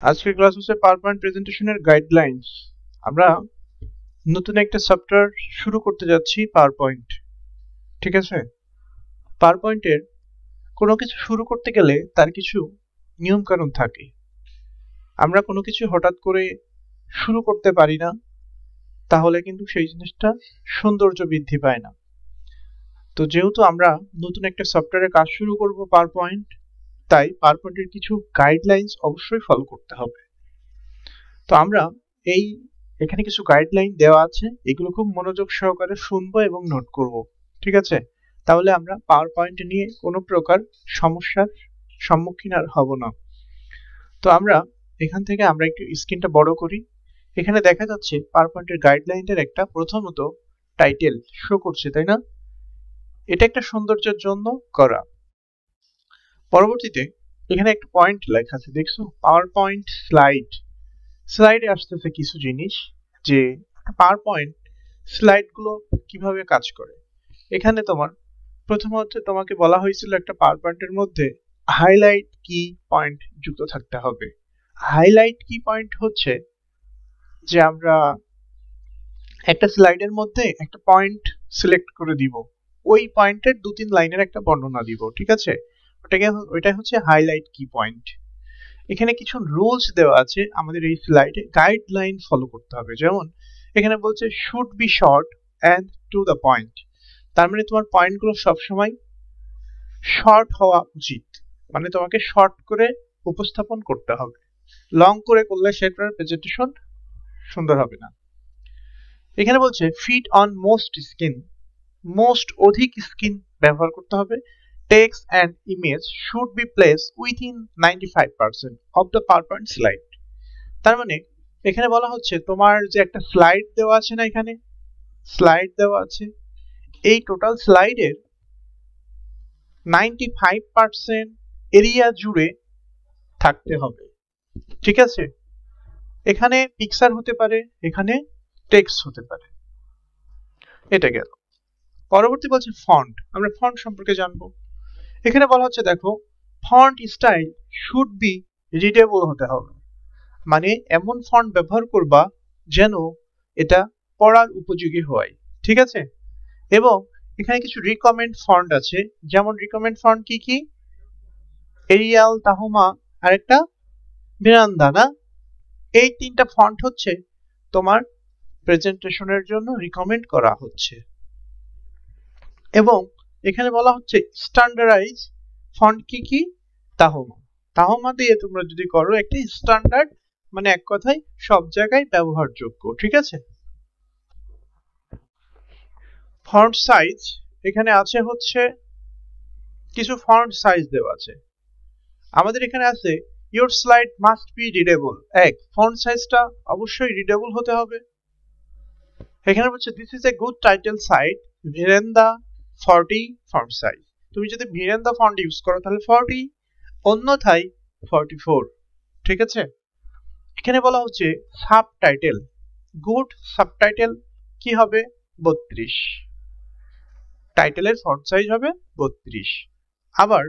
আজকের ক্লাস হচ্ছে power point প্রেজেন্টেশনের guidelines. আমরা নতুন একটা সফটওয়্যার শুরু করতে যাচ্ছি, পাওয়ার পয়েন্ট। ঠিক আছে, পাওয়ার পয়েন্টের কোনো কিছু শুরু করতে গেলে তার কিছু নিয়ম কানুন থাকে। আমরা কোনো কিছু হঠাৎ করে শুরু করতে পারি না, তাহলে কিন্তু সেই জিনিসটা সৌন্দর্য বৃদ্ধি পায় না। তো যেহেতু আমরা নতুন একটা সফটওয়্যারে কাজ শুরু করব পাওয়ার পয়েন্ট, তাই পাওয়ার পয়েন্টের কিছু গাইডলাইন্স অবশ্যই ফলো করতে হবে। তো আমরা এখানে কিছু গাইডলাইন দেওয়া আছে, এগুলো খুব মনোযোগ সহকারে শুনবো এবং নোট করব। ঠিক আছে, তাহলে আমরা পাওয়ার পয়েন্ট নিয়ে কোনো প্রকার সমস্যার সম্মুখীন আর হব না। তো এখান থেকে আমরা একটু স্ক্রিনটা বড় করি। এখানে দেখা যাচ্ছে পাওয়ার পয়েন্টের গাইডলাইনের একটা প্রথমত টাইটেল শো করছে, তাই না? এটা একটা সৌন্দর্যের জন্য করা। পরবর্তীতে এখানে একটা পয়েন্ট লেখা আছে, দেখছো? পাওয়ার পয়েন্ট স্লাইডে আসতেছে কিছু জিনিস, যে পাওয়ার পয়েন্ট স্লাইড গুলো কিভাবে কাজ করে। এখানে প্রথমত তোমাকে বলা হয়েছিল একটা পাওয়ার পয়েন্টের মধ্যে হাইলাইট কি পয়েন্ট যুক্ত থাকতে হবে। হাইলাইট কি পয়েন্ট হচ্ছে যে আমরা একটা স্লাইডের মধ্যে একটা পয়েন্ট সিলেক্ট করে দিব, ওই পয়েন্টের 2-3 লাইনের একটা বর্ণনা দিব। ঠিক আছে, ওইটা হচ্ছে হাইলাইট কি পয়েন্ট। এখানে কিছু রুলস দেওয়া আছে, আমাদের এই স্লাইডে গাইডলাইন ফলো করতে হবে। যেমন এখানে বলছে should be short and to the point, তার মানে তোমার পয়েন্টগুলো সবসময় শর্ট হওয়া উচিত, মানে তোমাকে শর্ট করে উপস্থাপন করতে হবে। লং করে করলে সেটার প্রেজেন্টেশন সুন্দর হবে না। এখানে বলছে ফিট অন মোস্ট অধিক স্ক্রিন ব্যবহার করতে হবে। Text and image should be placed within 95% of the PowerPoint slide. তার মানে এখানে বলা হচ্ছে তোমার যে একটা স্লাইড দেওয়া আছে না, এখানে স্লাইড দেওয়া আছে, এই টোটাল স্লাইডের 95% এরিয়া জুড়ে থাকতে হবে। ঠিক আছে, এখানে পিকচার হতে পারে, এখানে টেক্সট হতে পারে। এটা গেল। পরবর্তী বলছে ফন্ট, আমরা ফন্ট সম্পর্কে জানবো। এখানে বলা হচ্ছে দেখো, font style should be readable হতে হবে, মানে এমন ফন্ট ব্যবহার করবা যেন এটা পড়ার উপযোগী হয়। ঠিক আছে, এবং এখানে কিছু রিকমেন্ড ফন্ট আছে, যেমন রিকমেন্ড ফন্ট কি কি? এরিয়াল, তাহমা আর একটা মিরান্দা না? এই 3টা ফন্ট হচ্ছে তোমার প্রেজেন্টেশনের জন্য রিকমেন্ড করা হচ্ছে। এবং এখানে বলা হচ্ছে স্ট্যান্ডার্ডাইজ ফন্ট কি কি? তাহমা দিয়ে তোমরা যদি করো একটা স্ট্যান্ডার্ড, মানে এক কথায় সব জায়গায় ব্যবহারযোগ্য। ঠিক আছে, ফন্ট সাইজ এখানে আছে হচ্ছে কিছু ফন্ট সাইজ দেওয়া আছে। আমাদের এখানে আছে your slide must be readable. Font সাইজটা অবশ্যই রিডেবল হতে হবে। এখানে বলছে this is a good title size ভিরেন্দা 40 ফন্ট সাইজ। তুমি যদি ভিরেন্দা ফন্ট ইউজ করো তাহলে 40, অন্যথায় 44। ঠিক আছে, এখানে বলা হচ্ছে সাবটাইটেল, গুড সাবটাইটেল কি হবে? 32। টাইটেলের ফন্ট সাইজ হবে 32। আবার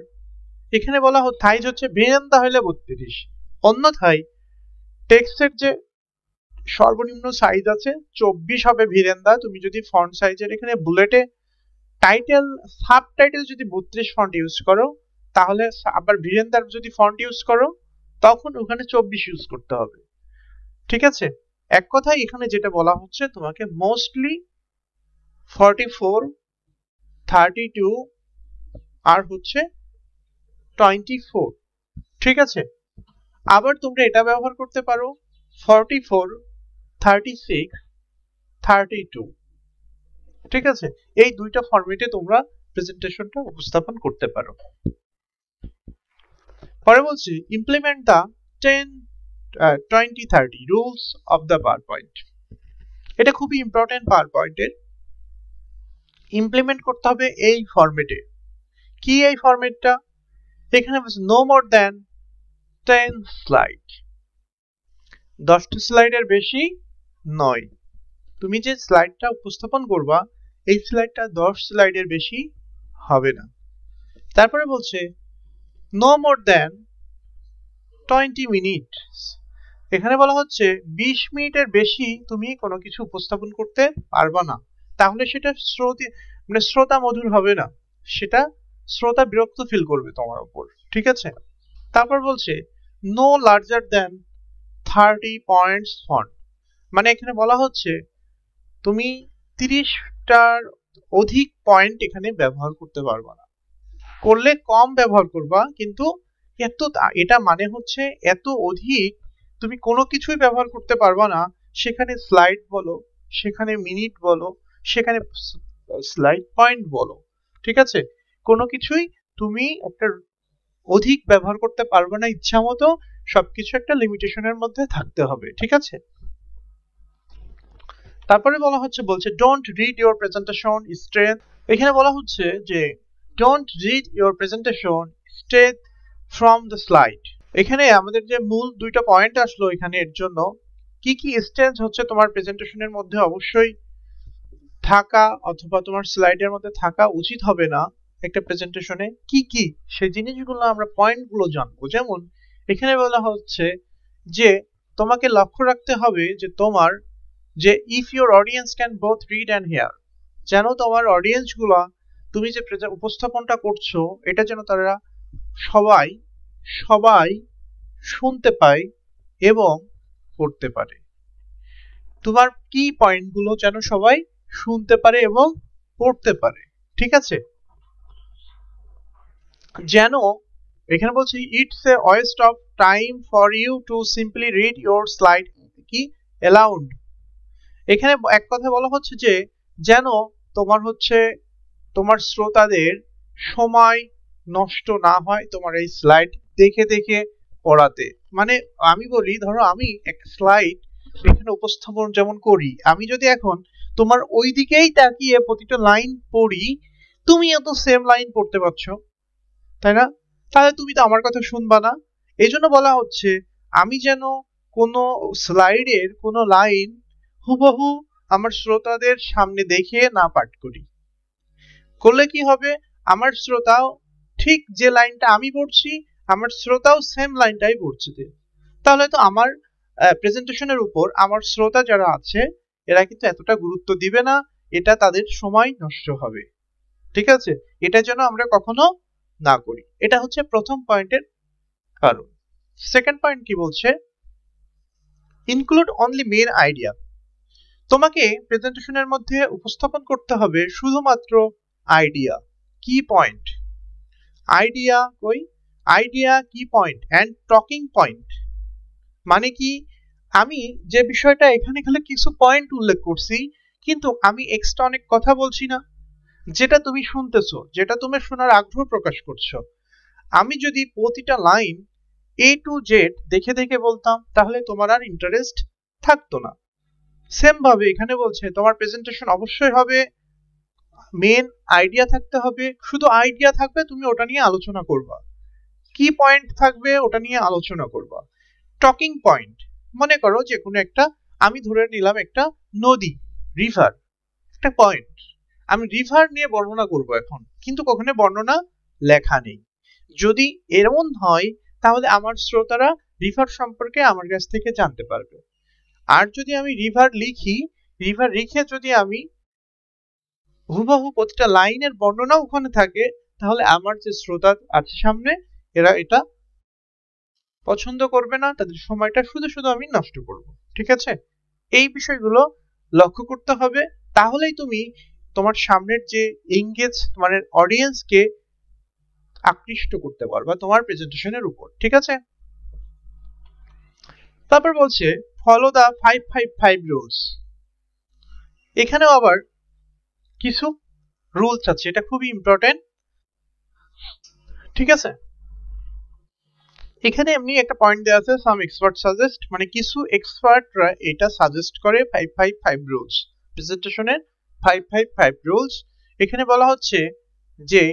এখানে বলা সাইজ হচ্ছে ভিরেন্দা হলে 32, অন্যথায় টেক্সটের যে সর্বনিম্ন সাইজ আছে 24 হবে ভিরেন্দা। তুমি যদি ফন্ট সাইজের এখানে বুলেটে টাইটেল সাবটাইটেল যদি 32 ফন্ট ইউজ করো, তাহলে আবার ভিরেন্দার যদি ফন্ট ইউজ করো তখন ওখানে 24 ইউজ করতে হবে। ঠিক আছে, এক কথায় এখানে যেটা বলা হচ্ছে তোমাকে মোস্টলি 44, 32 আর হচ্ছে 24। ঠিক আছে, আবার তোমরা এটা ব্যবহার করতে পারো 44, 36, 32। ঠিক আছে, এই দুইটা ফরম্যাটে তোমরা প্রেজেন্টেশনটা উপস্থাপন করতে পারো। পরে বলছি implement the 10-20-30 rules of the PowerPoint. এটা খুবই ইম্পর্টেন্ট। পাওয়ার পয়েন্টের ইমপ্লিমেন্ট করতে হবে এই ফরম্যাটে। কি এই ফরম্যাটটা? এখানে বলছে নো মোর দ্যান 10 স্লাইড, 10টা স্লাইডের বেশি নয়। তুমি যে স্লাইডটা উপস্থাপন করবা এই স্লাইডটা 10 স্লাইডের বেশি হবে না। তারপরে বলছে নো মোর দ্যান 20 মিনিটস এখানে বলা হচ্ছে 20 মিনিটের বেশি তুমি কোনো কিছু উপস্থাপন করতে পারবা না, তাহলে সেটা শ্রোতা মধুর হবে না, সেটা শ্রোতা বিরক্ত ফিল করবে তোমার উপর। ঠিক আছে, তারপর বলছে no larger than 30 points font, মানে এখানে বলা হচ্ছে তুমি 30টার অধিক পয়েন্ট এখানে ব্যবহার করতে পারবা না, করলে কম ব্যবহার করবা, কিন্তু এটা মানে হচ্ছে এত অধিক তুমি কোনো কিছুই ব্যবহার করতে পারবা না, সেখানে স্লাইড বলো, সেখানে মিনিট বলো, সেখানে স্লাইড পয়েন্ট বলো, ঠিক আছে, কোনো কিছুই তুমি একটা অধিক ব্যবহার করতে পারবে না ইচ্ছা মতো, সবকিছু একটা লিমিটেশনের মধ্যে থাকতে হবে। ঠিক আছে, তারপরে বলছে don't read your presentation straight, এখানে বলা হচ্ছে যে don't read your presentation straight from the slide. এখানে আমাদের যে মূল দুইটা পয়েন্ট আসলো এখানে এর জন্য, কি কি স্টেজ হচ্ছে তোমার প্রেজেন্টেশনের মধ্যে অবশ্যই থাকা অথবা তোমার স্লাইডের মধ্যে থাকা উচিত হবে না, একটা প্রেজেন্টেশনে কি কি সেই জিনিসগুলো আমরা পয়েন্টগুলো জানবো। যেমন এখানে বলা হচ্ছে যে তোমাকে লক্ষ্য রাখতে হবে যে তোমার যে if your audience can both read and here, যেন তোমার অডিয়েন্স গুলা তুমি যে উপস্থাপনটা করছো এটা যেন তারা সবাই সবাই শুনতে পায় এবং পড়তে পারে। তোমার কি পয়েন্টগুলো যেন সবাই শুনতে পারে এবং পড়তে পারে। ঠিক আছে, যেন এখানে বলছি it's a waste of time for you to simply read your slide কি অ্যালাউড, এখানে এক কথা বলা হচ্ছে যে যেন তোমার হচ্ছে তোমার শ্রোতাদের সময় নষ্ট না হয় তোমার এই স্লাইড দেখে দেখে পড়াতে। মানে আমি বলি ধরো আমি এক স্লাইড এখানে উপস্থাপন যেমন করি, আমি যদি এখন তোমার ওই দিকেই তাকিয়ে প্রতিটা লাইন পড়ি, তুমি এত সেম লাইন পড়তে পারছো, তাই না? তাহলে তুমি তো আমার কথা শুনবা না। এই জন্য বলা হচ্ছে আমি যেন কোনো স্লাইডের কোনো লাইন হুবহু আমার শ্রোতাদের সামনে দেখে না পাঠ করি, করলে কি হবে আমার শ্রোতাও ঠিক যে লাইনটা আমি পড়ছি আমার শ্রোতাও সেম লাইনটাই পড়ছে, তাহলে তো আমার প্রেজেন্টেশনের উপর আমার শ্রোতা যারা আছে এরা কিন্তু এতটা গুরুত্ব দিবে না, এটা তাদের সময় নষ্ট হবে। ঠিক আছে, এটা যেন আমরা কখনো না করি, এটা হচ্ছে প্রথম পয়েন্টের কারণ। সেকেন্ড পয়েন্ট কি বলছে, ইনক্লুড অনলি মেইন আইডিয়া, তোমাকে প্রেজেন্টেশনের মধ্যে উপস্থাপন করতে হবে শুধুমাত্র আইডিয়া, কি পয়েন্ট, আইডিয়া কই, আইডিয়া কি পয়েন্ট অ্যান্ড টকিং পয়েন্ট, মানে কি আমি যে বিষয়টা এখানে খালি কিছু পয়েন্ট উল্লেখ করছি কিন্তু আমি এক্সট্রা অনেক কথা বলছি না, যেটা তুমি শুনতেছো, যেটা তুমি শোনার আগ্রহ প্রকাশ করছো, আমি যদি প্রতিটা লাইন এ টু জেড দেখে দেখে বলতাম তাহলে তোমার আর ইন্টারেস্ট থাকতো না। সেম ভাবে এখানে বলছে তোমার প্রেজেন্টেশন অবশ্যই হবে মেন আইডিয়া থাকতে হবে, শুধু আইডিয়া থাকবে তুমি ওটা নিয়ে আলোচনা করবা, কি পয়েন্ট থাকবে ওটা নিয়ে আলোচনা করবা। টকিং পয়েন্ট, মনে করো যে কোনো একটা, আমি ধরে নিলাম একটা নদী, রিভার, একটা পয়েন্ট, আমি রিভার নিয়ে বর্ণনা করব এখন, কিন্তু কখনো বর্ণনা লেখা নেই। যদি এমন হয় তাহলে আমার শ্রোতারা রিভার সম্পর্কে আমার কাছ থেকে জানতে পারবে। আর যদি আমি রিভার লিখি, রিভার লিখে যদি আমি হুবহু প্রতিটা লাইনের বর্ণনা ওখানে থাকে, তাহলে আমার যে শ্রোতা আছে সামনে এরা এটা পছন্দ করবে না, তাদের সময়টা শুধু শুধু আমি নষ্ট করব। ঠিক আছে, এই বিষয়গুলো লক্ষ্য করতে হবে, তাহলেই তুমি তোমার সামনের যে এঙ্গেজ মানে অডিয়েন্সকে আকৃষ্ট করতে পারবা তোমার প্রেজেন্টেশনের উপর। ঠিক আছে, তারপর বলছে ফলো দা 555 রুলস, এখানেও আবার কিছু রুলস আছে, এটা খুবই ইম্পর্টেন্ট। ঠিক আছে, এখানে এমনি একটা পয়েন্ট দেওয়া আছে সাম এক্সপার্ট সাজেস্ট, মানে কিছু এক্সপার্টরা এটা সাজেস্ট করে 555 রুলস, প্রেজেন্টেশনের 555 রুলস। এখানে বলা হচ্ছে যে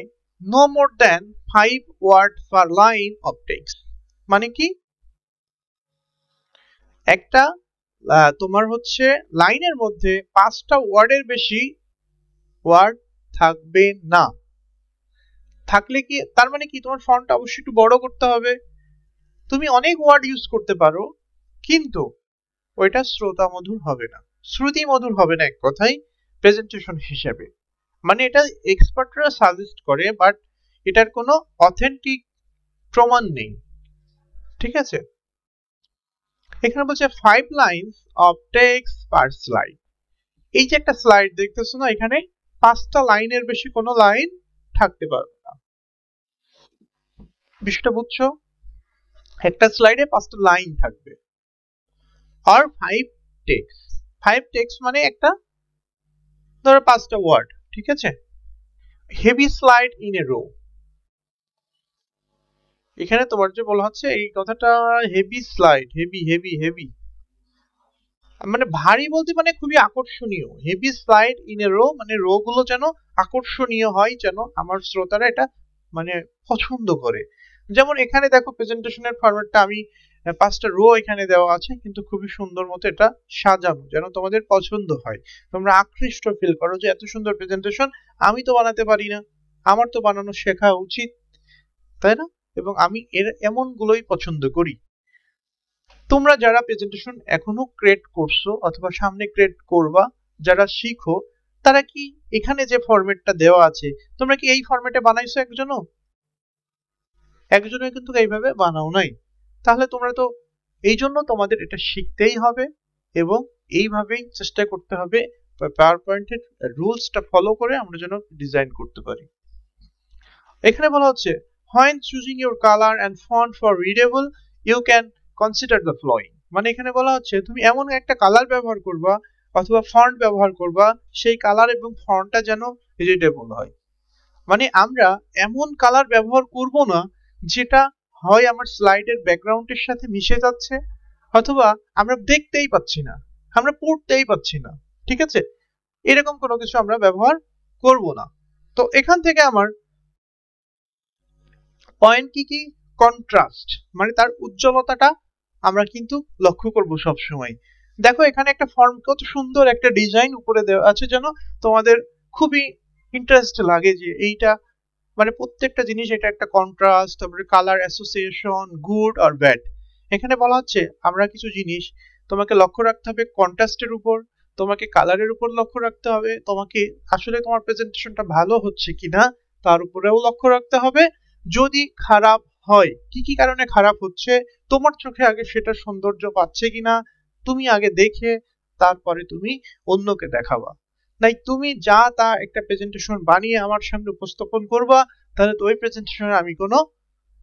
no more than 5 word per line of text, মানে কি একটা তোমার হচ্ছে লাইনের মধ্যে 5টা ওয়ার্ডের বেশি ওয়ার্ড থাকবে না, থাকলে কি তার মানে কি তোমার ফন্ট অবশ্যই একটু বড় করতে হবে। তুমি অনেক ওয়ার্ড ইউজ করতে পারো কিন্তু ওইটা শ্রোতা মধুর হবে না, শ্রুতি মধুর হবে না এক কথায় প্রেজেন্টেশন হিসেবে। মানে এটা এক্সপার্টরা সাজেস্ট করে, বাট এটার কোনো অথেন্টিক প্রমাণ নেই, ঠিক আছে। এখানে বলছে 5 lines of text per slide. এই যে একটা স্লাইড দেখতেছো না, এখানে 5টা লাইনের বেশি কোনো লাইন থাকতে পারবে না। বিষয়টা বুঝছো? একটা স্লাইডে 5টা লাইন থাকবে। আর 5 টেক্সট, 5 টেক্সট মানে একটা ধরো 5টা ওয়ার্ড, ঠিক আছে। Heavy slide in a row, এখানে তোমার যে বলা হচ্ছে এই কথাটা, heavy slide, heavy heavy heavy মানে ভারী বলতে মানে খুবই আকর্ষণীয়। Heavy slide in a row মানে রো গুলো যেন আকর্ষণীয় হয়, যেন আমার শ্রোতারা এটা মানে পছন্দ করে। যেমন এখানে দেখো প্রেজেন্টেশনের ফরম্যাটটা আমি 5টা রো এখানে দেওয়া আছে, কিন্তু খুবই সুন্দর মতো এটা সাজানো, যেন তোমাদের পছন্দ হয়, তোমরা আকৃষ্ট ফিল করো যে এত সুন্দর প্রেজেন্টেশন আমি তো বানাতে পারি না, আমার তো বানানো শেখা উচিত, তাই না? এবং আমি এর এমন গুলোই পছন্দ করি। তোমরা যারা প্রেজেন্টেশন এখনো ক্রিয়েট করছো অথবা সামনে ক্রিয়েট করবা, যারা শিখো, তারা কি এখানে যে ফরম্যাটটা দেওয়া আছে তোমরা কি এই ফরম্যাটে বানাইছো? একজনও কিন্তু এইভাবে বানাও নাই। তাহলে তোমরা তো এই জন্য তোমাদের এটা শিখতেই হবে এবং এইভাবেই চেষ্টা করতে হবে পাওয়ার পয়েন্টের রুলসটা ফলো করে আমরা যেন ডিজাইন করতে পারি। এখানে বলা হচ্ছে when choosing your color and font for readable you can consider the following। মানে এখানে বলা হচ্ছে তুমি এমন একটা কালার ব্যবহার করবা অথবা ফন্ট ব্যবহার করবা, সেই কালার এবং ফন্টটা যেন রিডেবল হয়। মানে আমরা এমন কালার ব্যবহার করব না যেটা হয় আমার স্লাইডের ব্যাকগ্রাউন্ডের সাথে মিশে যাচ্ছে, অথবা আমরা দেখতেই পাচ্ছি না, আমরা পড়তেই পাচ্ছি না, ঠিক আছে, এরকম কোনো কিছু আমরা ব্যবহার করব না। তো এখান থেকে আমার পয়েন্ট কি কি, কন্ট্রাস্ট মানে তার উজ্জ্বলতাটা আমরা কিন্তু লক্ষ্য করব সব সময়। দেখো এখানে একটা ফর্ম, কত সুন্দর একটা ডিজাইন উপরে দেওয়া আছে, যেন তোমাদের খুবই ইন্টারেস্ট লাগে যে এইটা মানে প্রত্যেকটা জিনিস এটা একটা কন্ট্রাস্ট, তারপরে কালার অ্যাসোসিয়েশন, গুড আর ব্যাড। এখানে বলা হচ্ছে আমরা কিছু জিনিস তোমাকে লক্ষ্য রাখতে হবে কন্ট্রাস্টের উপর, তোমাকে কালারের উপর লক্ষ্য রাখতে হবে, তোমাকে আসলে তোমার প্রেজেন্টেশনটা ভালো হচ্ছে কিনা তার উপরেও লক্ষ্য রাখতে হবে। যদি খারাপ হয়, কি কি কারণে খারাপ হচ্ছে, তোমার চোখে আগে সেটা সৌন্দর্য পাচ্ছে কিনা তুমি আগে দেখে তারপরে তুমি অন্যকে দেখাবা। নাই তুমি যা তা একটা প্রেজেন্টেশন বানিয়ে আমার সামনে উপস্থাপন করবা, তাহলে তো ওই প্রেজেন্টেশনে আমি কোনো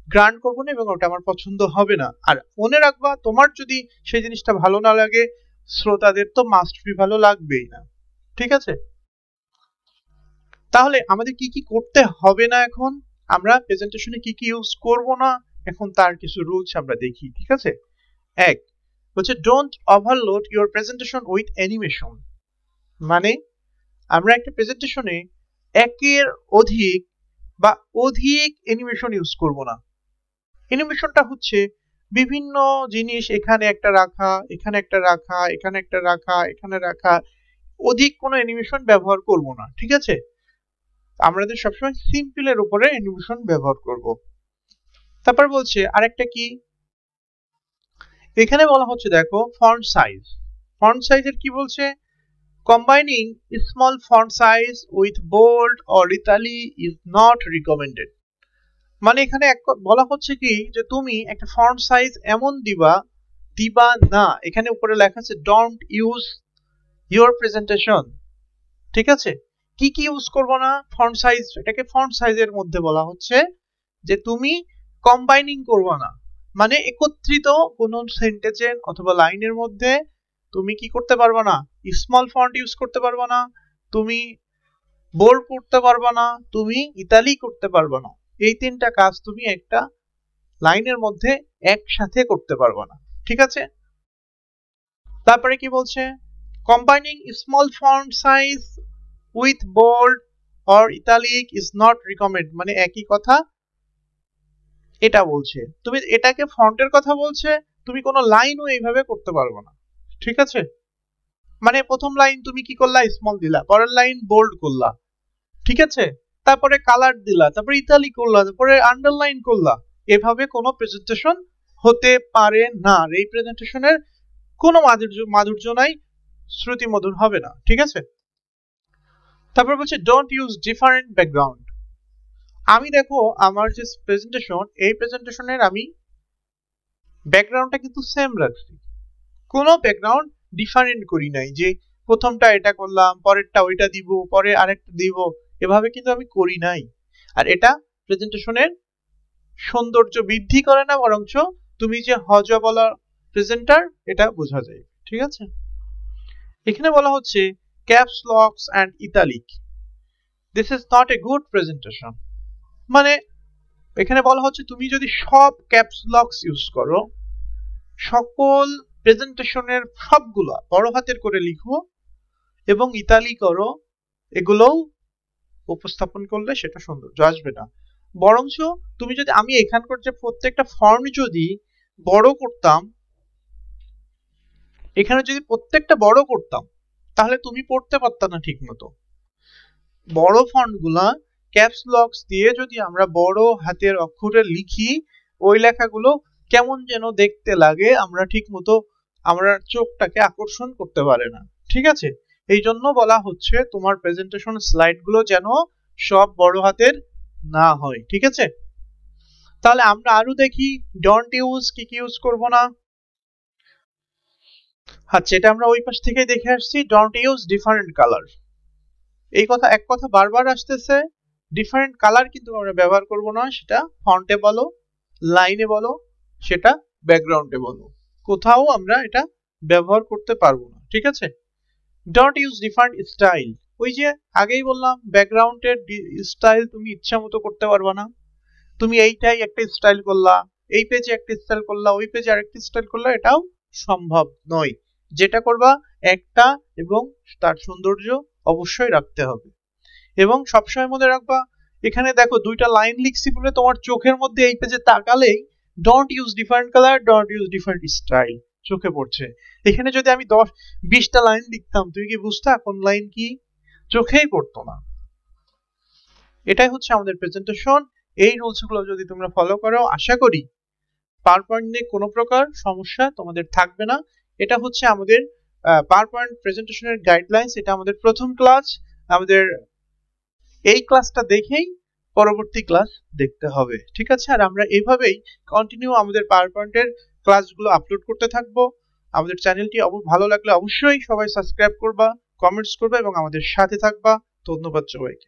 গ্রান্ট করবো না এবং ওটা আমার পছন্দ হবে না। আর মনে রাখবা, তোমার যদি সেই জিনিসটা ভালো না লাগে, শ্রোতাদের তো মাস্ট বি ভালো লাগবেই না, ঠিক আছে। তাহলে আমাদের কি কি করতে হবে না, এখন আমরা প্রেজেন্টেশনে কি কি ইউজ করব না, এখন তার কিছু রুলস আমরা দেখি, ঠিক আছে। এক হচ্ছে don't overload your presentation with animation. মানে আমরা একটা প্রেজেন্টেশনে একের অধিক বা অধিক অ্যানিমেশন ইউজ করব না। অ্যানিমেশনটা হচ্ছে বিভিন্ন জিনিস এখানে একটা রাখা, এখানে একটা রাখা, এখানে একটা রাখা, এখানে রাখা, অধিক কোনো অ্যানিমেশন ব্যবহার করব না, ঠিক আছে। আমাদের সবসময় সিম্পলের উপরে অ্যানিমেশন ব্যবহার করব। তারপর বলছে আরেকটা কি, এখানে বলা হচ্ছে দেখো ফন্ট সাইজ। ফন্ট সাইজের কি বলছে, combining small font size with bold or italic is not recommended। মানে এখানে বলা হচ্ছে কি যে তুমি একটা ফন্ট সাইজ এমন দিবা না, এখানে উপরে লেখা আছে ডোন্ট ইউজ ইউর প্রেজেন্টেশন, ঠিক আছে। কি কি ইউজ করবো না ফন্ট সাইজ, এটাকে ফন্ট সাইজের মধ্যে বলা হচ্ছে যে তুমি কম্বাইনিং করবো না, মানে একত্রিত কোন সেন্টেন্সে অথবা লাইনের মধ্যে তুমি কি করতে পারবে না, স্মল ফন্ট ইউজ করতে পারবে না, তুমি বোল্ড করতে পারবে না, তুমি ইতালিক করতে পারবে না। এই তিনটা কাজ তুমি একটা লাইনের মধ্যে একসাথে করতে পারবে না, ঠিক আছে। তারপরে কি বলছে, combining small font size with bold or italic is not recommend. মানে একই কথা এটা বলছে, তুমি এটাকে ফন্টের কথা বলছে, তুমি কোনো লাইনও এইভাবে করতে পারবে না, ঠিক আছে। মানে প্রথম লাইন তুমি কি করলা, স্মল দিলা, পরের লাইন বোল্ড করলা, ঠিক আছে, তারপরে কালার দিলা, তারপরে ইতালিক করলা, তারপরে আন্ডারলাইন করলা, এভাবে কোনো প্রেজেন্টেশন হতে পারে না। এই প্রেজেন্টেশনের কোনো মাধুর্য নাই, শ্রুতি মধুর হবে না। ঠিক আছে, তারপর বলছে ডোন্ট ইউজ ডিফারেন্ট ব্যাকগ্রাউন্ড। আমি দেখো আমার যে প্রেজেন্টেশন, এই প্রেজেন্টেশনের আমি ব্যাকগ্রাউন্ডটা কিন্তু সেম রাখছি, কোনো ব্যাকগ্রাউন্ড ডিফারেন্ট করি নাই যে প্রথমটা এটা করলাম, পরেরটা ওইটা দিব, পরে আরেকটা দিব, এভাবে কিন্তু আমি করি নাই। আর এটা প্রেজেন্টেশনের সৌন্দর্য বৃদ্ধি করে না, বরঞ্চ তুমি যে হজা বলা প্রেজেন্টার এটা বোঝা যায়। ঠিক আছে, এখানে বলা হচ্ছে caps locks and italic, this is not a good presentation. মানে এখানে বলা হচ্ছে তুমি যদি সব ক্যাপস লকস ইউজ করো, সকল প্রেজেন্টেশনের সবগুলো বড় হাতের করে লিখো এবং ইতালি করো, এগুলোও উপস্থাপন করলে সেটা সৌন্দর্য আসবে না। বরঞ্চ তুমি যদি, আমি এখানকার যে প্রত্যেকটা ফন্ট যদি বড় করতাম, এখানে যদি প্রত্যেকটা বড় করতাম, তাহলে তুমি পড়তে পারতা না ঠিক মতো। বড় ফন্ট গুলা ক্যাপস লকস দিয়ে যদি আমরা বড় হাতের অক্ষরে লিখি, ওই লেখাগুলো কেমন যেন দেখতে লাগে, আমরা ঠিক মতো আমরা চোখটাকে আকর্ষণ করতে পারে না। ঠিক আছে, এই জন্য বলা হচ্ছে তোমার প্রেজেন্টেশন স্লাইড গুলো যেন সব বড় হাতের না হয়। ঠিক আছে, তাহলে আমরা আরো দেখি ডোন্ট ইউজ, কি কি ইউজ করব না। আচ্ছা, এটা আমরা ওই পাশ থেকে দেখে আসছি, ডোন্ট ইউজ ডিফারেন্ট কালার। এই কথা, এক কথা বারবার আসতেছে, ডিফারেন্ট কালার কিন্তু আমরা ব্যবহার করব না, সেটা ফন্টে বলো, লাইনে বলো, সেটা ব্যাকগ্রাউন্ডে বলো, কোথাও আমরা এটা ব্যবহার করতে পারবো না। ঠিক আছে, ডোন্ট ইউজ ডিফারেন্ট স্টাইল। ওই যে আগেই বললাম, ব্যাকগ্রাউন্ডের স্টাইল তুমি ইচ্ছা মতো করতে পারবা না। তুমি এইটাই একটা স্টাইল করলা, এই পেজে একটা স্টাইল করলা, ওই পেজে আরেকটা স্টাইল করলা, এটাও সম্ভব নয়। যেটা করবা একটা, এবং তার সৌন্দর্য অবশ্যই রাখতে হবে। এবং সবসময় মনে রাখবা, এখানে দেখো দুইটা লাইন লিখছি বলে তোমার চোখের মধ্যে এই পেজে তাকালেই don't use different colour, don't use different style চোখে পড়ছে। এখানে যদি আমি 10-20টা লাইন লিখতাম, তুমি কি বুঝতা কোন লাইন কি? চোখেই পড়তো না। এটাই হচ্ছে আমাদের প্রেজেন্টেশন। এই রুলস গুলো যদি তোমরা ফলো করো, আশা করি পাওয়ারপয়েন্ট নিয়ে কোনো প্রকার সমস্যা তোমাদের থাকবে না। এটা হচ্ছে আমাদের পাওয়ারপয়েন্ট প্রেজেন্টেশনের গাইডলাইন্স। এটা আমাদের প্রথম ক্লাস। আমাদের এই ক্লাসটা দেখেই পরবর্তী ক্লাস দেখতে হবে। ঠিক আছে, আর আমরা এইভাবেই কন্টিনিউ আমাদের পাওয়ারপয়েন্টের ক্লাসগুলো আপলোড করতে থাকবো। আমাদের চ্যানেলটি ভালো লাগলে অবশ্যই সবাই সাবস্ক্রাইব করবা, কমেন্টস করবা এবং আমাদের সাথে থাকবা। ধন্যবাদ সবাইকে।